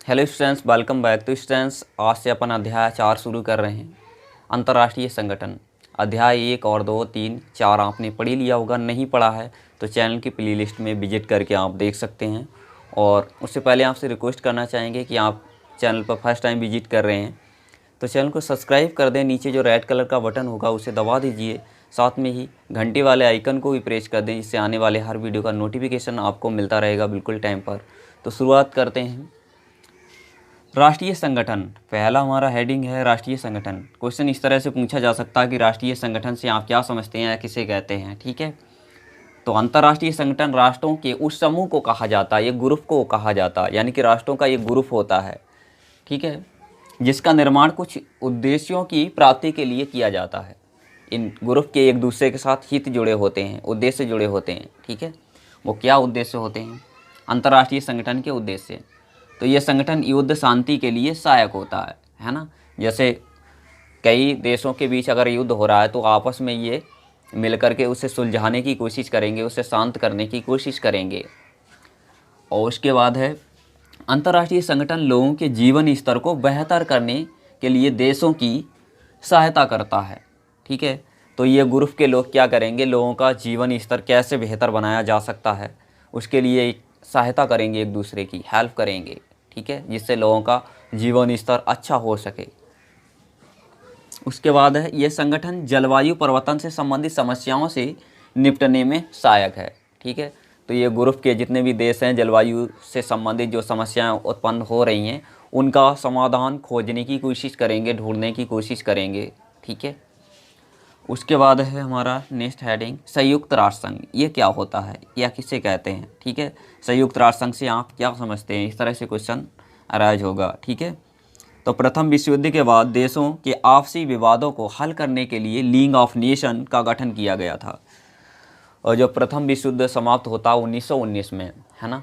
Hello students, welcome back. तो students, आज से अपन अध्याय 4 शुरू कर रहे हैं। अंतर्राष्ट्रीय संगठन अध्याय 1 और 2, 3, 4 आपने पढ़ ही लिया होगा। नहीं पढ़ा है तो चैनल की प्लेलिस्ट में विजिट करके आप देख सकते हैं। और उससे पहले आपसे रिक्वेस्ट करना चाहेंगे कि आप चैनल पर फर्स्ट टाइम विजिट कर रहे हैं तो चैनल को सब्सक्राइब कर दें। नीचे जो रेड कलर का बटन होगा उसे दबा दीजिए। साथ में ही घंटे वाले आइकन को भी प्रेस कर दें, जिससे आने वाले हर वीडियो का नोटिफिकेशन आपको मिलता रहेगा बिल्कुल टाइम पर। तो शुरुआत करते हैं। राष्ट्रीय संगठन, पहला हमारा हेडिंग है राष्ट्रीय संगठन। क्वेश्चन इस तरह से पूछा जा सकता है कि राष्ट्रीय संगठन से आप क्या समझते हैं या किसे कहते हैं। ठीक है, तो अंतर्राष्ट्रीय संगठन राष्ट्रों के उस समूह को कहा जाता है, एक ग्रुप को कहा जाता है, यानी कि राष्ट्रों का एक ग्रुप होता है। ठीक है, जिसका निर्माण कुछ उद्देश्यों की प्राप्ति के लिए किया जाता है। इन ग्रुप के एक दूसरे के साथ हित जुड़े होते हैं, उद्देश्य जुड़े होते हैं। ठीक है, वो क्या उद्देश्य होते हैं अंतर्राष्ट्रीय संगठन के उद्देश्य? तो ये संगठन युद्ध शांति के लिए सहायक होता है ना। जैसे कई देशों के बीच अगर युद्ध हो रहा है तो आपस में ये मिल करके उसे सुलझाने की कोशिश करेंगे, उसे शांत करने की कोशिश करेंगे। और उसके बाद है अंतर्राष्ट्रीय संगठन लोगों के जीवन स्तर को बेहतर करने के लिए देशों की सहायता करता है। ठीक है, तो ये ग्रुप के लोग क्या करेंगे, लोगों का जीवन स्तर कैसे बेहतर बनाया जा सकता है उसके लिए सहायता करेंगे, एक दूसरे की हेल्प करेंगे। ठीक है, जिससे लोगों का जीवन स्तर अच्छा हो सके। उसके बाद है ये संगठन जलवायु परिवर्तन से संबंधित समस्याओं से निपटने में सहायक है। ठीक है, तो ये ग्रुप के जितने भी देश हैं, जलवायु से संबंधित जो समस्याएं उत्पन्न हो रही हैं उनका समाधान खोजने की कोशिश करेंगे, ढूंढने की कोशिश करेंगे। ठीक है, उसके बाद है हमारा नेक्स्ट हेडिंग संयुक्त राष्ट्र संघ। ये क्या होता है या किसे कहते हैं? ठीक है, संयुक्त राष्ट्र संघ से आप क्या समझते हैं, इस तरह से क्वेश्चन अराइज होगा। ठीक है, तो प्रथम विश्व युद्ध के बाद देशों के आपसी विवादों को हल करने के लिए लीग ऑफ नेशन का गठन किया गया था। और जो प्रथम विश्व युद्ध समाप्त होता 1919 में, है ना।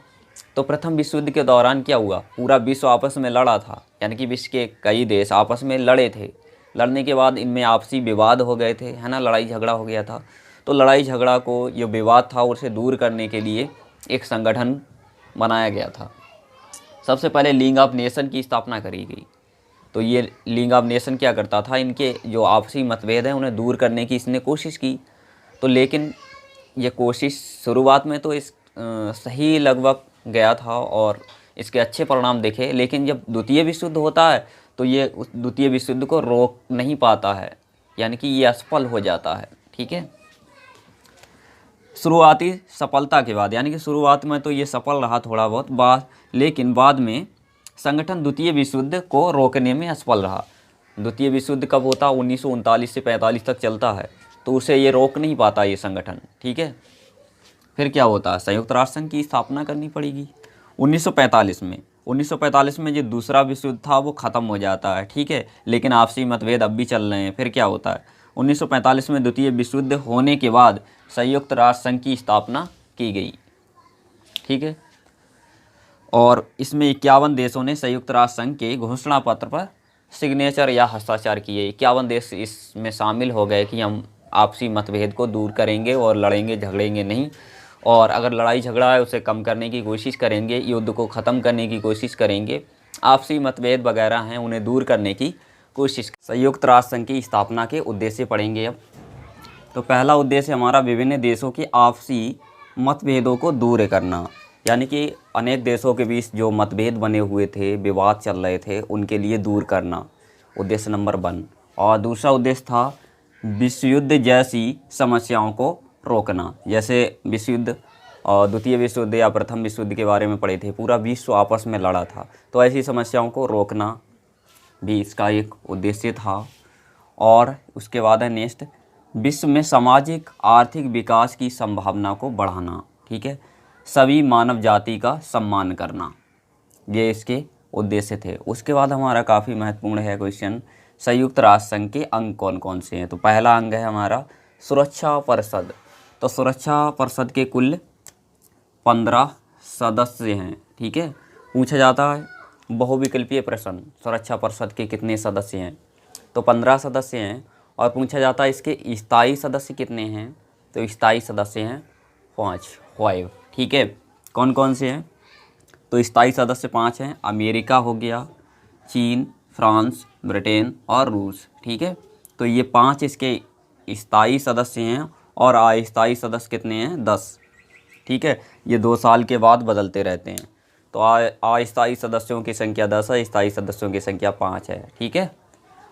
तो प्रथम विश्व युद्ध के दौरान क्या हुआ, पूरा विश्व आपस में लड़ा था, यानी कि विश्व के कई देश आपस में लड़े थे। लड़ने के बाद इनमें आपसी विवाद हो गए थे, है ना, लड़ाई झगड़ा हो गया था। तो लड़ाई झगड़ा को, जो विवाद था उसे दूर करने के लिए एक संगठन बनाया गया था। सबसे पहले लीग ऑफ नेशन की स्थापना करी गई। तो ये लीग ऑफ नेशन क्या करता था, इनके जो आपसी मतभेद हैं उन्हें दूर करने की इसने कोशिश की। तो लेकिन ये कोशिश शुरुआत में तो सही लगभग गया था और इसके अच्छे परिणाम देखे, लेकिन जब द्वितीय विश्व युद्ध होता है तो ये उस द्वितीय विश्व युद्ध को रोक नहीं पाता है, यानी कि ये असफल हो जाता है। ठीक है, शुरुआती सफलता के बाद, यानी कि शुरुआत में तो ये सफल रहा थोड़ा बहुत, लेकिन बाद में संगठन द्वितीय विश्व युद्ध को रोकने में असफल रहा। द्वितीय विश्व युद्ध कब होता, 1939 से 45 तक चलता है, तो उसे ये रोक नहीं पाता ये संगठन। ठीक है, फिर क्या होता है, संयुक्त राष्ट्र संघ की स्थापना करनी पड़ेगी 1945 में। 1945 में जो दूसरा विश्व युद्ध था वो ख़त्म हो जाता है। ठीक है, लेकिन आपसी मतभेद अब भी चल रहे हैं। फिर क्या होता है, 1945 में द्वितीय विश्व युद्ध होने के बाद संयुक्त राष्ट्र संघ की स्थापना की गई। ठीक है, और इसमें 51 देशों ने संयुक्त राष्ट्र संघ के घोषणा पत्र पर सिग्नेचर या हस्ताक्षर किए। 51 देश इसमें शामिल हो गए कि हम आपसी मतभेद को दूर करेंगे और लड़ेंगे झगड़ेंगे नहीं, और अगर लड़ाई झगड़ा है उसे कम करने की कोशिश करेंगे, युद्ध को ख़त्म करने की कोशिश करेंगे, आपसी मतभेद वगैरह हैं उन्हें दूर करने की कोशिश। संयुक्त राष्ट्र संघ की स्थापना के उद्देश्य पढ़ेंगे अब। तो पहला उद्देश्य हमारा विभिन्न देशों के आपसी मतभेदों को दूर करना, यानी कि अनेक देशों के बीच जो मतभेद बने हुए थे, विवाद चल रहे थे, उनके लिए दूर करना, उद्देश्य नंबर 1। और दूसरा उद्देश्य था विश्व युद्ध जैसी समस्याओं को रोकना। जैसे विश्व युद्ध और द्वितीय विश्व युद्ध या प्रथम विश्व युद्ध के बारे में पढ़े थे, पूरा विश्व आपस में लड़ा था, तो ऐसी समस्याओं को रोकना भी इसका एक उद्देश्य था। और उसके बाद है नेक्स्ट, विश्व में सामाजिक आर्थिक विकास की संभावना को बढ़ाना। ठीक है, सभी मानव जाति का सम्मान करना, ये इसके उद्देश्य थे। उसके बाद हमारा काफ़ी महत्वपूर्ण है क्वेश्चन, संयुक्त राष्ट्र संघ के अंग कौन कौन से हैं। तो पहला अंग है हमारा सुरक्षा परिषद। तो सुरक्षा परिषद के कुल 15 सदस्य हैं। ठीक है, पूछा जाता है बहुविकल्पीय प्रश्न, सुरक्षा परिषद के कितने सदस्य हैं, तो 15 सदस्य हैं। और पूछा जाता है इसके स्थायी सदस्य कितने हैं, तो स्थायी सदस्य हैं 5। ठीक है, कौन कौन से हैं, तो स्थायी सदस्य 5 हैं, अमेरिका हो गया, चीन, फ्रांस, ब्रिटेन और रूस। ठीक है, तो ये 5 इसके स्थायी सदस्य हैं और अस्थायी सदस्य कितने हैं? 10। ठीक है, ये 2 साल के बाद बदलते रहते हैं। तो अस्थायी सदस्यों की संख्या 10 है, स्थायी सदस्यों की संख्या 5 है। ठीक है,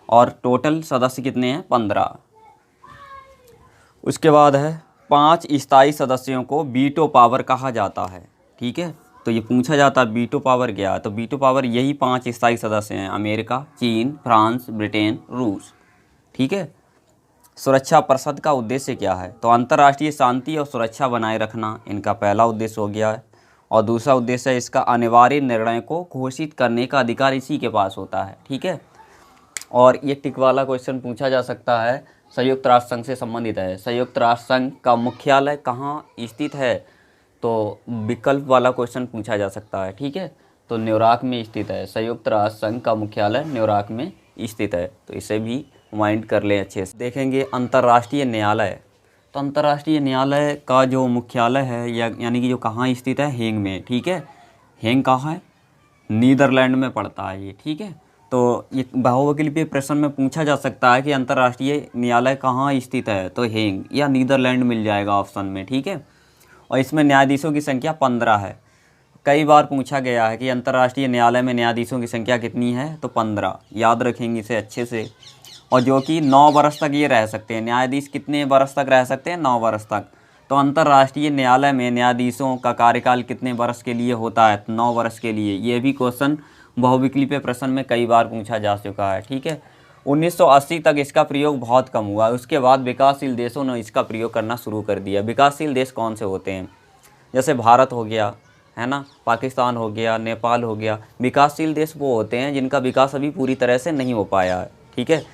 और टोटल सदस्य कितने हैं? 15। उसके बाद है 5 स्थायी सदस्यों को वीटो पावर कहा जाता है। ठीक है, तो ये पूछा जाता है वीटो पावर क्या है, तो वीटो पावर यही 5 स्थायी सदस्य हैं, अमेरिका, चीन, फ्रांस, ब्रिटेन, रूस। ठीक है, सुरक्षा परिषद का उद्देश्य क्या है, तो अंतर्राष्ट्रीय शांति और सुरक्षा बनाए रखना इनका पहला उद्देश्य हो गया है। और दूसरा उद्देश्य है इसका अनिवार्य निर्णय को घोषित करने का अधिकार इसी के पास होता है। ठीक है, और ये टिक वाला क्वेश्चन पूछा जा सकता है, संयुक्त राष्ट्र संघ से संबंधित है। संयुक्त राष्ट्र संघ का मुख्यालय कहाँ स्थित है, तो विकल्प वाला क्वेश्चन पूछा जा सकता है। ठीक है, तो न्यूयॉर्क में स्थित है। संयुक्त राष्ट्र संघ का मुख्यालय न्यूयॉर्क में स्थित है, तो इसे भी माइंड कर लें अच्छे से। देखेंगे अंतर्राष्ट्रीय न्यायालय, तो अंतर्राष्ट्रीय न्यायालय का जो मुख्यालय है यानी कि जो कहाँ स्थित है, हेग में। ठीक है, हेग कहाँ है? नीदरलैंड में पड़ता है ये। ठीक है, तो ये बहुविकल्पीय प्रश्न में पूछा जा सकता है कि अंतर्राष्ट्रीय न्यायालय कहाँ स्थित है, तो हेग या नीदरलैंड मिल जाएगा ऑप्शन में। ठीक है, और इसमें न्यायाधीशों की संख्या 15 है। कई बार पूछा गया है कि अंतर्राष्ट्रीय न्यायालय में न्यायाधीशों की संख्या कितनी है, तो 15। याद रखेंगे इसे अच्छे से। और जो कि 9 वर्ष तक ये रह सकते हैं। न्यायाधीश कितने वर्ष तक रह सकते हैं? 9 वर्ष तक। तो अंतर्राष्ट्रीय न्यायालय में न्यायाधीशों का कार्यकाल कितने वर्ष के लिए होता है? 9 वर्ष के लिए। ये भी क्वेश्चन बहुविकल्पीय प्रश्न में कई बार पूछा जा चुका है। ठीक है, 1980 तक इसका प्रयोग बहुत कम हुआ, उसके बाद विकासशील देशों ने इसका प्रयोग करना शुरू कर दिया। विकासशील देश कौन से होते हैं? जैसे भारत हो गया, है ना, पाकिस्तान हो गया, नेपाल हो गया। विकासशील देश वो होते हैं जिनका विकास अभी पूरी तरह से नहीं हो पाया है। ठीक है,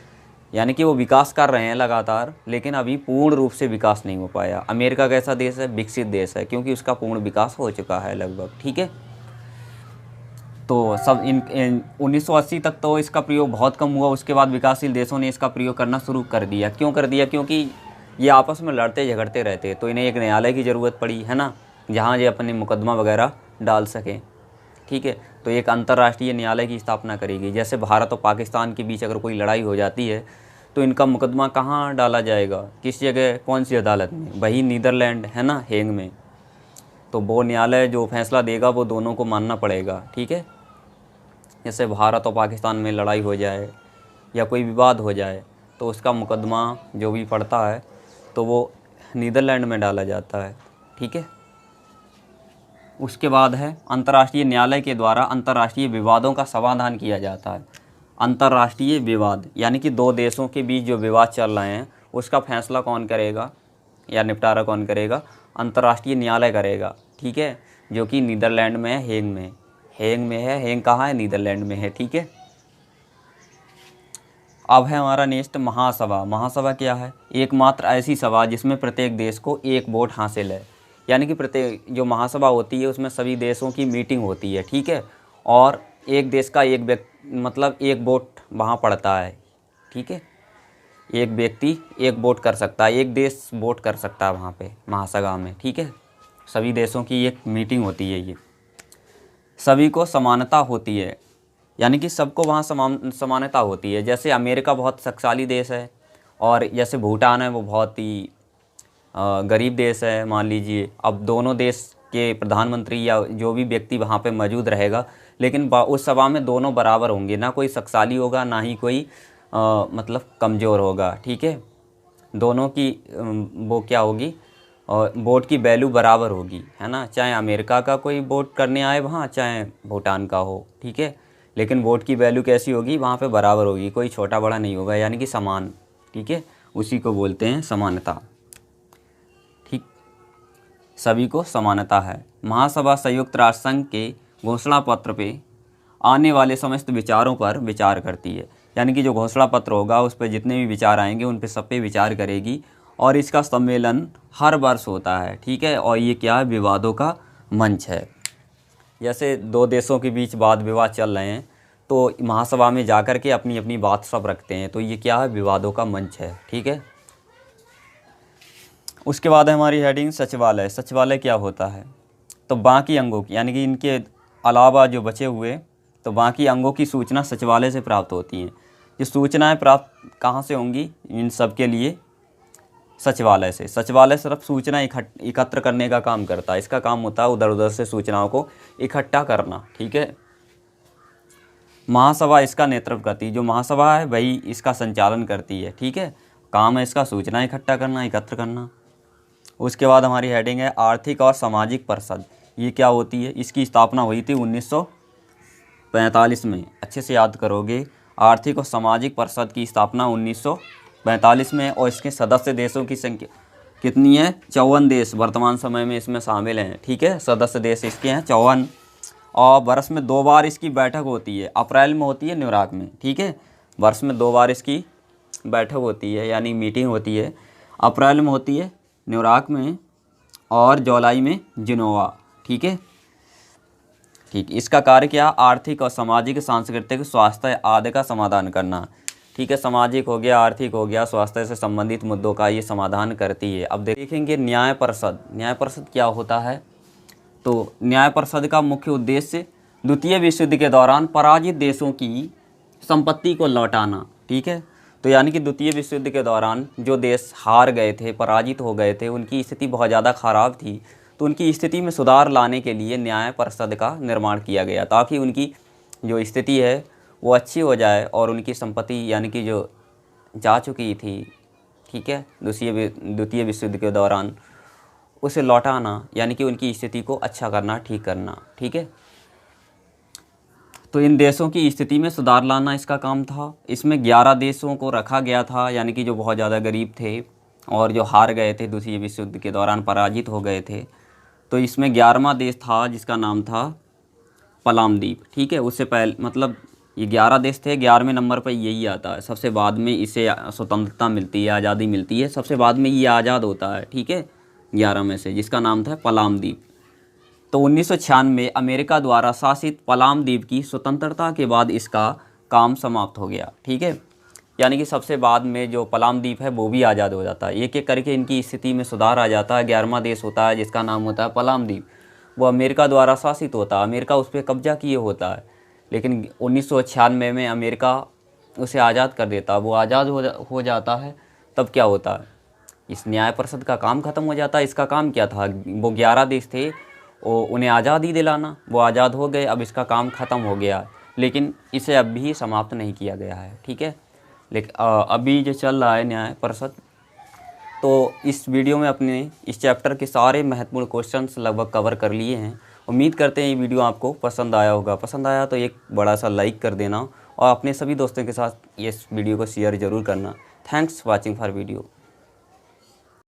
यानी कि वो विकास कर रहे हैं लगातार, लेकिन अभी पूर्ण रूप से विकास नहीं हो पाया। अमेरिका कैसा देश है? विकसित देश है, क्योंकि उसका पूर्ण विकास हो चुका है लगभग। ठीक है, तो सब इन 1980 तक तो इसका प्रयोग बहुत कम हुआ, उसके बाद विकासशील देशों ने इसका प्रयोग करना शुरू कर दिया। क्यों कर दिया? क्योंकि ये आपस में लड़ते झगड़ते रहते, तो इन्हें एक न्यायालय की ज़रूरत पड़ी, है ना, जहाँ ये अपने मुकदमा वगैरह डाल सकें। ठीक है, तो एक अंतर्राष्ट्रीय न्यायालय की स्थापना करेगी। जैसे भारत और पाकिस्तान के बीच अगर कोई लड़ाई हो जाती है तो इनका मुकदमा कहाँ डाला जाएगा, किस जगह, कौन सी अदालत में? वही नीदरलैंड, है ना, हेग में। तो वो न्यायालय जो फैसला देगा वो दोनों को मानना पड़ेगा। ठीक है, जैसे भारत और पाकिस्तान में लड़ाई हो जाए या कोई विवाद हो जाए तो उसका मुकदमा जो भी पड़ता है तो वो नीदरलैंड में डाला जाता है। ठीक है, उसके बाद है अंतर्राष्ट्रीय न्यायालय के द्वारा अंतर्राष्ट्रीय विवादों का समाधान किया जाता है। अंतर्राष्ट्रीय विवाद यानी कि 2 देशों के बीच जो विवाद चल रहे हैं उसका फैसला कौन करेगा या निपटारा कौन करेगा? अंतर्राष्ट्रीय न्यायालय करेगा। ठीक है, जो कि नीदरलैंड में है, हेग में। हेग में है, हेग कहाँ है? नीदरलैंड में है। ठीक है, अब है हमारा नेक्स्ट महासभा। महासभा क्या है? एकमात्र ऐसी सभा जिसमें प्रत्येक देश को एक वोट हासिल है। यानी कि प्रत्येक जो महासभा होती है उसमें सभी देशों की मीटिंग होती है। ठीक है, और एक देश का एक व्यक्ति मतलब एक वोट वहाँ पड़ता है। ठीक है, एक व्यक्ति एक वोट कर सकता है, एक देश वोट कर सकता है वहाँ पे महासभा में। ठीक है, सभी देशों की एक मीटिंग होती है। ये सभी को समानता होती है, यानी कि सबको वहाँ समानता होती है। जैसे अमेरिका बहुत शक्तिशाली देश है और जैसे भूटान है वो बहुत ही गरीब देश है मान लीजिए। अब दोनों देश के प्रधानमंत्री या जो भी व्यक्ति वहाँ पे मौजूद रहेगा, लेकिन उस सभा में दोनों बराबर होंगे, ना कोई शक्तिशाली होगा ना ही कोई मतलब कमज़ोर होगा। ठीक है, दोनों की वो क्या होगी, और वोट की वैल्यू बराबर होगी, है ना, चाहे अमेरिका का कोई वोट करने आए वहाँ, चाहे भूटान का हो। ठीक है, लेकिन वोट की वैल्यू कैसी होगी? वहाँ पे बराबर होगी, कोई छोटा बड़ा नहीं होगा, यानी कि समान। ठीक है, उसी को बोलते हैं समानता। ठीक, सभी को समानता है। महासभा संयुक्त राष्ट्र संघ के घोषणा पत्र पे आने वाले समस्त विचारों पर विचार करती है। यानी कि जो घोषणा पत्र होगा उस पर जितने भी विचार आएंगे उन पे सब पे विचार करेगी, और इसका सम्मेलन हर वर्ष होता है। ठीक है, और ये क्या है? विवादों का मंच है। जैसे 2 देशों के बीच वाद विवाद चल रहे हैं तो महासभा में जाकर के अपनी अपनी बात सब रखते हैं, तो ये क्या है? विवादों का मंच है। ठीक है, उसके बाद है हमारी हेडिंग सचिवालय। सचिवालय क्या होता है? तो बाकी अंगों की यानी कि इनके अलावा जो बचे हुए तो बाकी अंगों की सूचना सचिवालय से प्राप्त होती हैं। ये सूचनाएं प्राप्त कहाँ से होंगी इन सब के लिए? सचिवालय से। सचिवालय सिर्फ सूचना एकत्र करने का काम करता है। इसका काम होता है उधर उधर से सूचनाओं को इकट्ठा करना, ठीक है। महासभा इसका नेतृत्व करती है। जो महासभा है वही इसका संचालन करती है, ठीक है। काम है इसका सूचना इकट्ठा करना, एकत्र करना। उसके बाद हमारी हेडिंग है आर्थिक और सामाजिक परिषद। ये क्या होती है? इसकी स्थापना हुई थी 1945 में। अच्छे से याद करोगे, आर्थिक और सामाजिक परिषद की स्थापना 1945 में। और इसके सदस्य देशों की संख्या कितनी है? 54 देश वर्तमान समय में इसमें शामिल हैं, ठीक है। सदस्य देश इसके हैं 54। और वर्ष में 2 बार इसकी बैठक होती है। अप्रैल में होती है न्यूयॉर्क में, ठीक है। वर्ष में 2 बार इसकी बैठक होती है, यानी मीटिंग होती है। अप्रैल में होती है न्यूयॉर्क में और जुलाई में जिनेवा, ठीक है। ठीक, इसका कार्य क्या? आर्थिक और सामाजिक, सांस्कृतिक, स्वास्थ्य आदि का समाधान करना, ठीक है। सामाजिक हो गया, आर्थिक हो गया, स्वास्थ्य से संबंधित मुद्दों का ये समाधान करती है। अब देखेंगे न्याय परिषद। न्याय परिषद क्या होता है? तो न्याय परिषद का मुख्य उद्देश्य द्वितीय विश्व युद्ध के दौरान पराजित देशों की संपत्ति को लौटाना, ठीक है। तो यानी कि द्वितीय विश्व युद्ध के दौरान जो देश हार गए थे, पराजित हो गए थे, उनकी स्थिति बहुत ज़्यादा ख़राब थी। तो उनकी स्थिति में सुधार लाने के लिए न्याय परिषद का निर्माण किया गया, ताकि उनकी जो स्थिति है वो अच्छी हो जाए और उनकी संपत्ति यानी कि जो जा चुकी थी, ठीक है, द्वितीय विश्व युद्ध के दौरान, उसे लौटाना, यानी कि उनकी स्थिति को अच्छा करना, ठीक करना, ठीक है। तो इन देशों की स्थिति में सुधार लाना इसका काम था। इसमें 11 देशों को रखा गया था, यानी कि जो बहुत ज़्यादा गरीब थे और जो हार गए थे द्वितीय विश्व युद्ध के दौरान, पराजित हो गए थे। तो इसमें 11वां देश था जिसका नाम था पलामद्वीप, ठीक है। उससे पहले मतलब ये 11 देश थे, 11वें नंबर पर यही आता है। सबसे बाद में इसे स्वतंत्रता मिलती है, आज़ादी मिलती है। सबसे बाद में ये आज़ाद होता है, ठीक है, 11 में से, जिसका नाम था पलामद्वीप। तो 1996 में अमेरिका द्वारा शासित पलामद्वीप की स्वतंत्रता के बाद इसका काम समाप्त हो गया, ठीक है। यानी कि सबसे बाद में जो पलामद्वीप है वो भी आज़ाद हो जाता है। एक एक करके इनकी स्थिति में सुधार आ जाता है। 11वां देश होता है जिसका नाम होता है पलामद्वीप, वो अमेरिका द्वारा शासित होता है। अमेरिका उस पर कब्जा किए होता है, लेकिन 1996 में अमेरिका उसे आज़ाद कर देता है। वो आज़ाद हो जाता है। तब क्या होता है? इस न्याय परिषद का काम ख़त्म हो जाता है। इसका काम क्या था? वो 11 देश थे, उन्हें आज़ादी दिलाना। वो आज़ाद हो गए, अब इसका काम ख़त्म हो गया, लेकिन इसे अब भी समाप्त नहीं किया गया है, ठीक है। लेकिन अभी जो चल रहा है न्याय परिषद, तो इस वीडियो में अपने इस चैप्टर के सारे महत्वपूर्ण क्वेश्चंस लगभग कवर कर लिए हैं। उम्मीद करते हैं ये वीडियो आपको पसंद आया होगा। पसंद आया तो एक बड़ा सा लाइक कर देना और अपने सभी दोस्तों के साथ इस वीडियो को शेयर ज़रूर करना। Thanks watching for video.